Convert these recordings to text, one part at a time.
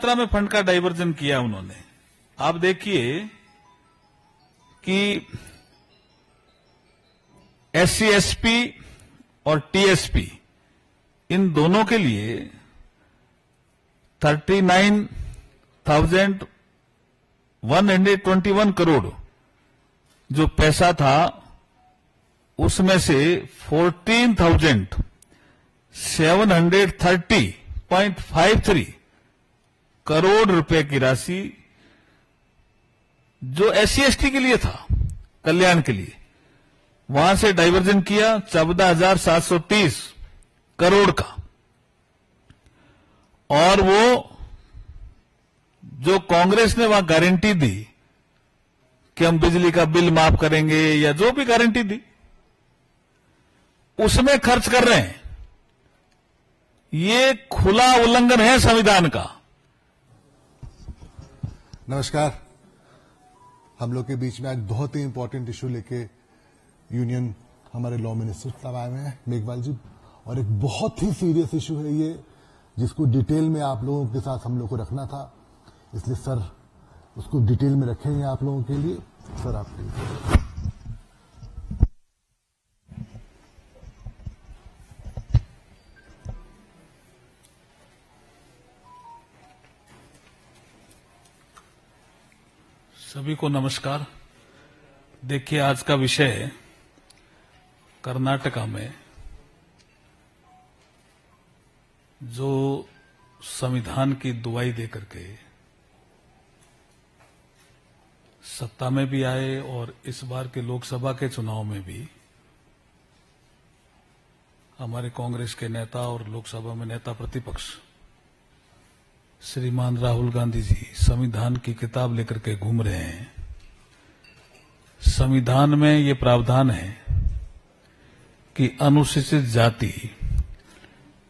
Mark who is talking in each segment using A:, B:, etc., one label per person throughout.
A: मात्रा में फंड का डाइवर्जन किया उन्होंने। आप देखिए कि एससी एसपी और टीएसपी इन दोनों के लिए 39,121 करोड़ जो पैसा था, उसमें से 14,730.53 करोड़ रुपए की राशि जो एससी एसटी के लिए था, कल्याण के लिए, वहां से डाइवर्जन किया 14,730 करोड़ का। और वो जो कांग्रेस ने वहां गारंटी दी कि हम बिजली का बिल माफ करेंगे या जो भी गारंटी दी, उसमें खर्च कर रहे हैं। ये खुला उल्लंघन है संविधान का।
B: नमस्कार। हम लोग के बीच में आज बहुत ही इंपॉर्टेंट इशू लेके यूनियन हमारे लॉ मिनिस्टर साहब आए हुए हैं, मेघवाल जी, और एक बहुत ही सीरियस इशू है ये, जिसको डिटेल में आप लोगों के साथ हम लोग को रखना था। इसलिए सर उसको डिटेल में रखेंगे आप लोगों के लिए। सर आपके लिए
A: सभी को नमस्कार। देखिए, आज का विषय कर्नाटका में जो संविधान की दुहाई देकर के सत्ता में भी आए और इस बार के लोकसभा के चुनाव में भी हमारे कांग्रेस के नेता और लोकसभा में नेता प्रतिपक्ष श्रीमान राहुल गांधी जी संविधान की किताब लेकर के घूम रहे हैं। संविधान में ये प्रावधान है कि अनुसूचित जाति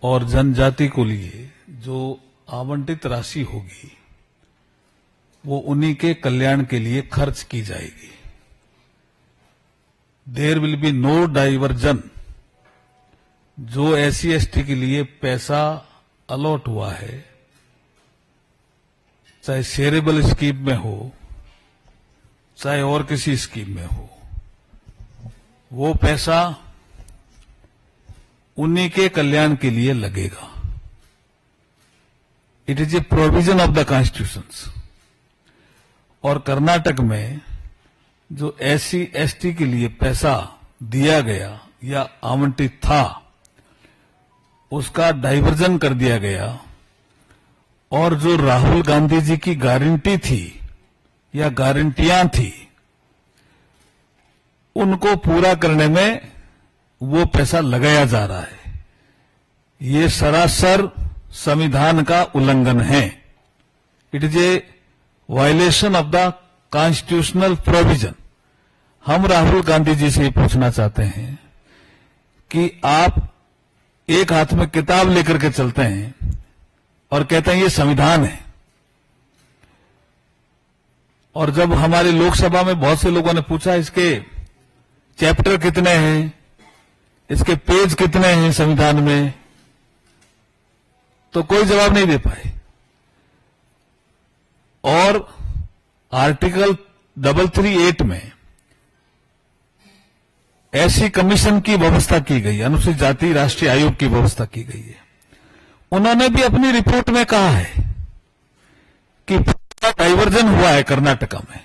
A: और जनजाति को लिए जो आवंटित राशि होगी वो उन्हीं के कल्याण के लिए खर्च की जाएगी। There will be no diversion. जो एससी एसटी के लिए पैसा अलॉट हुआ है, चाहे शेयरेबल स्कीम में हो चाहे और किसी स्कीम में हो, वो पैसा उन्हीं के कल्याण के लिए लगेगा। It is a provision of the constitution. और कर्नाटक में जो एससी एसटी के लिए पैसा दिया गया या आवंटित था, उसका डाइवर्जन कर दिया गया। और जो राहुल गांधी जी की गारंटी थी या गारंटियां थी, उनको पूरा करने में वो पैसा लगाया जा रहा है। ये सरासर संविधान का उल्लंघन है। It is a violation of the constitutional provision. हम राहुल गांधी जी से ये पूछना चाहते हैं कि आप एक हाथ में किताब लेकर के चलते हैं और कहते हैं ये संविधान है, और जब हमारी लोकसभा में बहुत से लोगों ने पूछा इसके चैप्टर कितने हैं, इसके पेज कितने हैं संविधान में, तो कोई जवाब नहीं दे पाए। और आर्टिकल 338 में ऐसी कमीशन की व्यवस्था की गई, अनुसूचित जाति राष्ट्रीय आयोग की व्यवस्था की गई है। उन्होंने भी अपनी रिपोर्ट में कहा है कि डाइवर्जन हुआ है कर्नाटका में,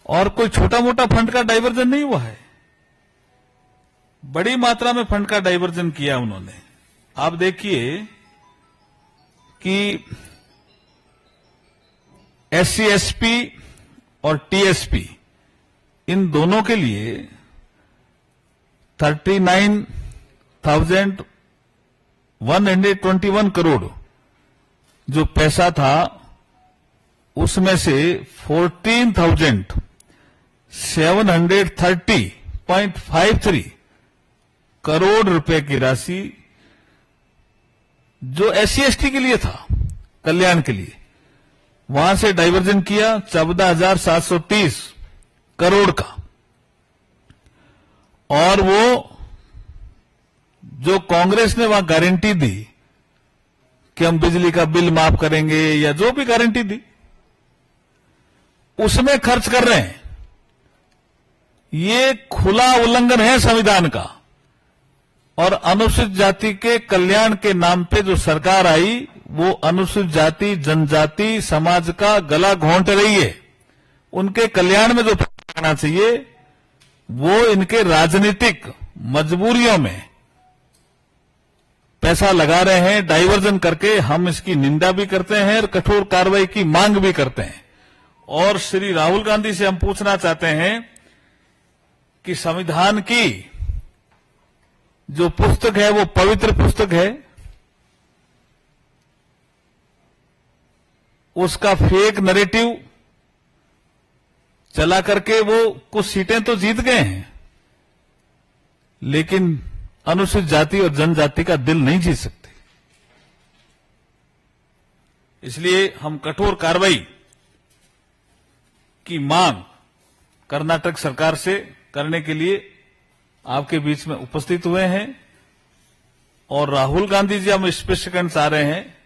A: और कोई छोटा मोटा फंड का डाइवर्जन नहीं हुआ है, बड़ी मात्रा में फंड का डाइवर्जन किया उन्होंने। आप देखिए कि एससी एसपी और टीएसपी इन दोनों के लिए 39,121 करोड़ जो पैसा था, उसमें से 14,730.53 करोड़ रुपए की राशि जो एससी एसटी के लिए था, कल्याण के लिए, वहां से डाइवर्जन किया 14,730 करोड़ का। और वो जो कांग्रेस ने वहां गारंटी दी कि हम बिजली का बिल माफ करेंगे या जो भी गारंटी दी, उसमें खर्च कर रहे हैं। ये खुला उल्लंघन है संविधान का। और अनुसूचित जाति के कल्याण के नाम पे जो सरकार आई, वो अनुसूचित जाति जनजाति समाज का गला घोंट रही है। उनके कल्याण में जो करना चाहिए वो इनके राजनीतिक मजबूरियों में पैसा लगा रहे हैं, डाइवर्जन करके। हम इसकी निंदा भी करते हैं और कठोर कार्रवाई की मांग भी करते हैं। और श्री राहुल गांधी से हम पूछना चाहते हैं कि संविधान की जो पुस्तक है वो पवित्र पुस्तक है, उसका फेक नैरेटिव चला करके वो कुछ सीटें तो जीत गए हैं, लेकिन अनुसूचित जाति और जनजाति का दिल नहीं जीत सकते। इसलिए हम कठोर कार्रवाई की मांग कर्नाटक सरकार से करने के लिए आपके बीच में उपस्थित हुए हैं। और राहुल गांधी जी, हम स्पष्ट करना चाह रहे हैं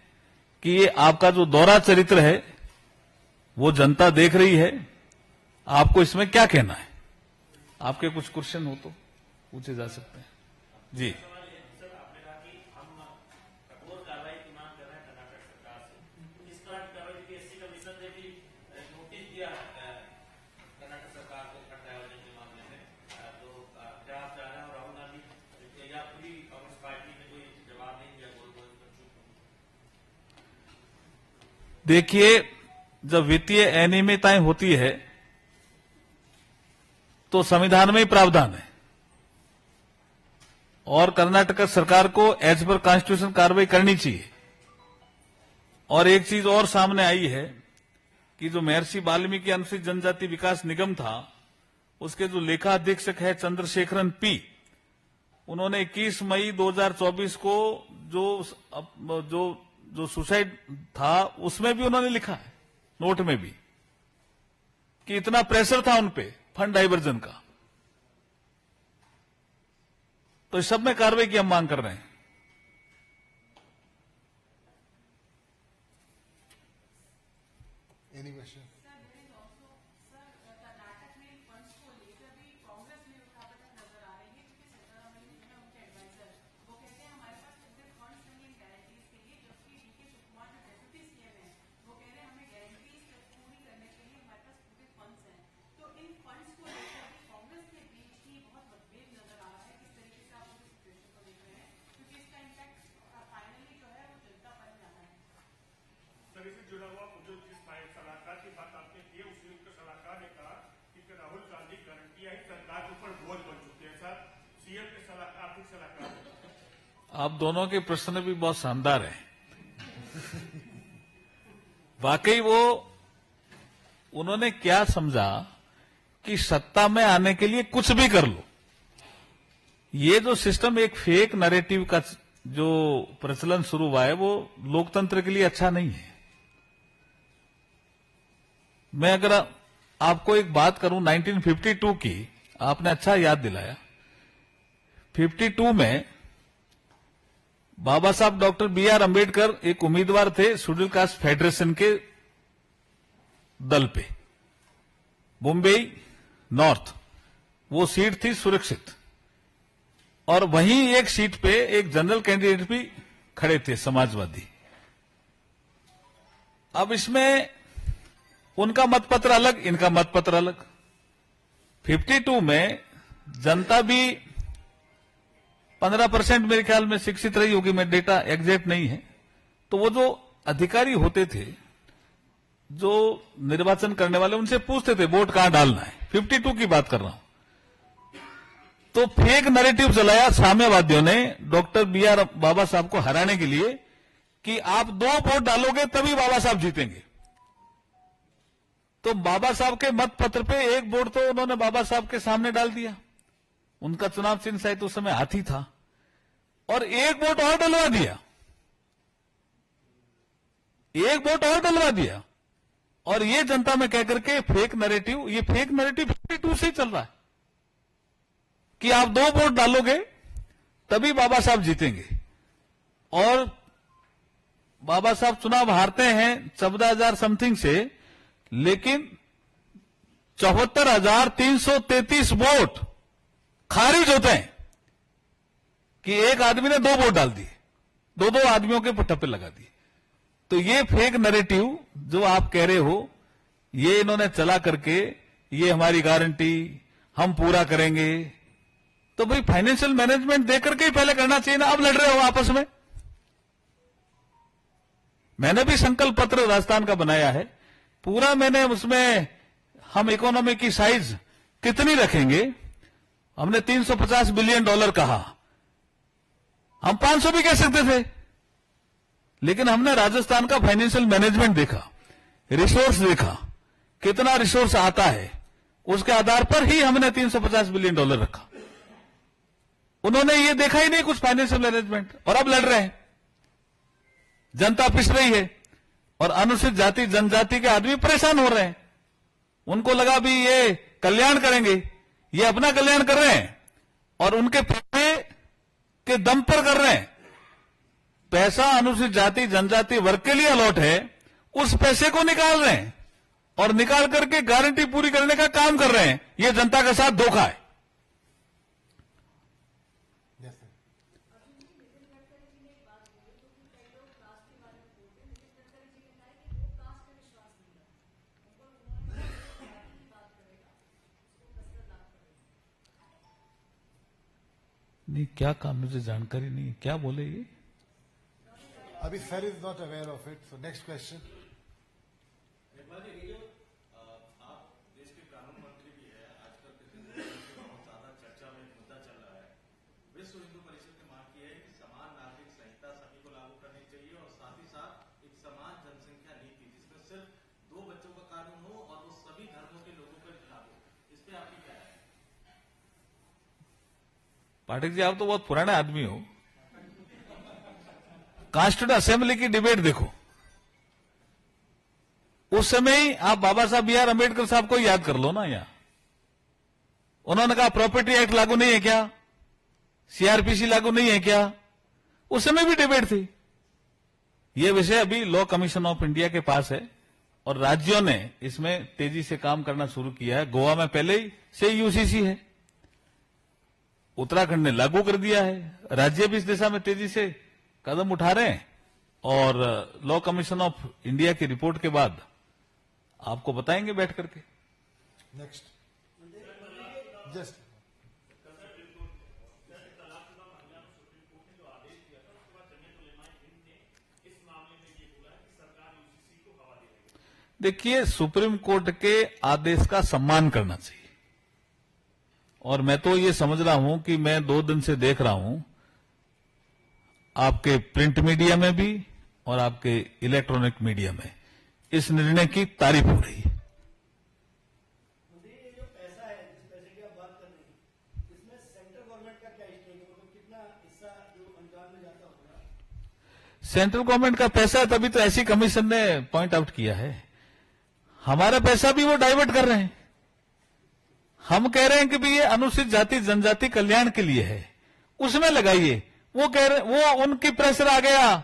A: कि ये आपका जो दोहरा चरित्र है वो जनता देख रही है। आपको इसमें क्या कहना है? आपके कुछ क्वेश्चन हो तो पूछे जा सकते हैं। जी, देखिए, जब वित्तीय अनियमितताएं होती है तो संविधान में ही प्रावधान है और कर्नाटक सरकार को एज पर कॉन्स्टिट्यूशन कार्रवाई करनी चाहिए। और एक चीज और सामने आई है कि जो महर्षि वाल्मीकि अनुसूचित जनजाति विकास निगम था, उसके जो लेखा अधीक्षक है चंद्रशेखरन पी, उन्होंने 21 मई 2024 को जो सुसाइड था उसमें भी उन्होंने लिखा है, नोट में भी, कि इतना प्रेशर था उन पे फंड डाइवर्जन का। तो इस सब में कार्रवाई की हम मांग कर रहे हैं।
B: Any question?
C: जुड़ा हुआ जो जिस सलाहकार की बात आपने की है, उसमें उसके सलाहकार ने कहा कि राहुल गांधी गारंटियां ही सरकार के ऊपर बोझ बन चुके हैं। सर, सीएम के सलाहकार, आर्थिक सलाहकार।
A: आप दोनों के प्रश्न भी बहुत शानदार हैं। वाकई वो उन्होंने क्या समझा कि सत्ता में आने के लिए कुछ भी कर लो। ये जो सिस्टम, एक फेक नैरेटिव का जो प्रचलन शुरू हुआ है, वो लोकतंत्र के लिए अच्छा नहीं है। मैं अगर आपको एक बात करूं 1952 की, आपने अच्छा याद दिलाया। 52 में बाबा साहब डॉक्टर बी.आर. अम्बेडकर एक उम्मीदवार थे शेड्यूल कास्ट फेडरेशन के दल पे, मुंबई नॉर्थ। वो सीट थी सुरक्षित, और वहीं एक सीट पे एक जनरल कैंडिडेट भी खड़े थे, समाजवादी। अब इसमें उनका मतपत्र अलग, इनका मतपत्र अलग। 52 में जनता भी 15% मेरे ख्याल में शिक्षित रही होगी, मैं डेटा एग्जैक्ट नहीं है। तो वो जो अधिकारी होते थे, जो निर्वाचन करने वाले, उनसे पूछते थे वोट कहां डालना है। 52 की बात कर रहा हूं। तो फेक नैरेटिव चलाया साम्यवादियों ने डॉक्टर बी.आर. बाबा साहब को हराने के लिए कि आप 2 वोट डालोगे तभी बाबा साहब जीतेंगे। तो बाबा साहब के मत पत्र पे 1 वोट तो उन्होंने बाबा साहब के सामने डाल दिया। उनका चुनाव चिन्ह शायद उस समय हाथी था, और 1 वोट और डलवा दिया, 1 वोट और डलवा दिया। और ये जनता में कहकर के फेक नैरेटिव, ये फेक नैरेटिव 52 से ही चल रहा है कि आप 2 वोट डालोगे तभी बाबा साहब जीतेंगे। और बाबा साहब चुनाव हारते हैं 14,000 समथिंग से, लेकिन 74,333 वोट खारिज होते हैं कि एक आदमी ने 2 वोट डाल दिए, दो आदमियों के ठप्पे लगा दिए। तो ये फेक नैरेटिव जो आप कह रहे हो, ये इन्होंने चला करके ये हमारी गारंटी हम पूरा करेंगे। तो भाई फाइनेंशियल मैनेजमेंट देकर के ही पहले करना चाहिए ना। अब लड़ रहे हो आपस में। मैंने भी संकल्प पत्र राजस्थान का बनाया है पूरा। मैंने उसमें हम इकोनॉमी की साइज कितनी रखेंगे, हमने $350 बिलियन कहा। हम 500 भी कह सकते थे, लेकिन हमने राजस्थान का फाइनेंशियल मैनेजमेंट देखा, रिसोर्स देखा, कितना रिसोर्स आता है, उसके आधार पर ही हमने $350 बिलियन रखा। उन्होंने ये देखा ही नहीं कुछ फाइनेंशियल मैनेजमेंट, और अब लड़ रहे हैं। जनता पिस रही है और अनुसूचित जाति जनजाति के आदमी परेशान हो रहे हैं। उनको लगा भी ये कल्याण करेंगे, ये अपना कल्याण कर रहे हैं और उनके पैसे के दम पर कर रहे हैं। पैसा अनुसूचित जाति जनजाति वर्ग के लिए अलॉट है, उस पैसे को निकाल रहे हैं और निकाल करके गारंटी पूरी करने का काम कर रहे हैं। ये जनता के साथ धोखा है। नहीं, क्या काम, मुझे जानकारी नहीं है, क्या बोले ये?
B: अभी sir is not aware of it, so next question.
D: आप देश के कानून मंत्री भी है, आजकल के बहुत ज्यादा चर्चा में मुद्दा चल रहा है। विश्व हिंदू परिषद ने मांग की है कि समान नागरिक संहिता सभी को लागू करनी चाहिए और साथ ही साथ एक समान जनसंख्या नीति जिसमें सिर्फ 2 बच्चों का कानून हो और वो सभी धर्मों के लोगों पर लागू। इस पे आपकी क्या है?
A: पाठक जी, आप तो बहुत पुराने आदमी हो। कॉन्स्टिट्यूंट असेंबली की डिबेट देखो, उस समय ही आप बाबा साहब बी आर अम्बेडकर साहब को याद कर लो ना। यहां उन्होंने कहा प्रॉपर्टी एक्ट लागू नहीं है क्या, सीआरपीसी लागू नहीं है क्या, उस समय भी डिबेट थी। यह विषय अभी लॉ कमीशन ऑफ इंडिया के पास है और राज्यों ने इसमें तेजी से काम करना शुरू किया है। गोवा में पहले ही से यूसीसी है, उत्तराखंड ने लागू कर दिया है, राज्य भी इस दिशा में तेजी से कदम उठा रहे हैं। और लॉ कमीशन ऑफ इंडिया की रिपोर्ट के बाद आपको बताएंगे बैठ करके।
B: नेक्स्ट जस्ट
A: देखिए, सुप्रीम कोर्ट के आदेश का सम्मान करना चाहिए। और मैं तो ये समझ रहा हूं कि मैं 2 दिन से देख रहा हूं आपके प्रिंट मीडिया में भी और आपके इलेक्ट्रॉनिक मीडिया में इस निर्णय की तारीफ हो रही है।
E: ये जो पैसा है, जिस पैसे की आप बात कर रहे हैं, इसमें सेंट्रल गवर्नमेंट का क्या स्टेक है? मतलब कितना हिस्सा जो अनुदान में जाता होगा?
A: सेंट्रल गवर्नमेंट का पैसा है, तभी तो ऐसी कमीशन ने पॉइंट आउट किया है। हमारा पैसा भी वो डाइवर्ट कर रहे हैं। हम कह रहे हैं कि भाई ये अनुसूचित जाति जनजाति कल्याण के लिए है, उसमें लगाइए। वो कह रहे, वो उनकी प्रेशर आ गया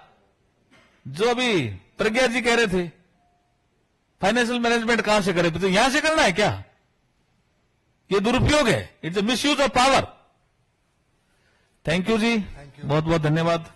A: जो अभी प्रज्ञा जी कह रहे थे, फाइनेंशियल मैनेजमेंट कहां से करे, तो यहां से करना है क्या? ये दुरुपयोग है, it's a misuse of power. Thank you जी, बहुत बहुत धन्यवाद।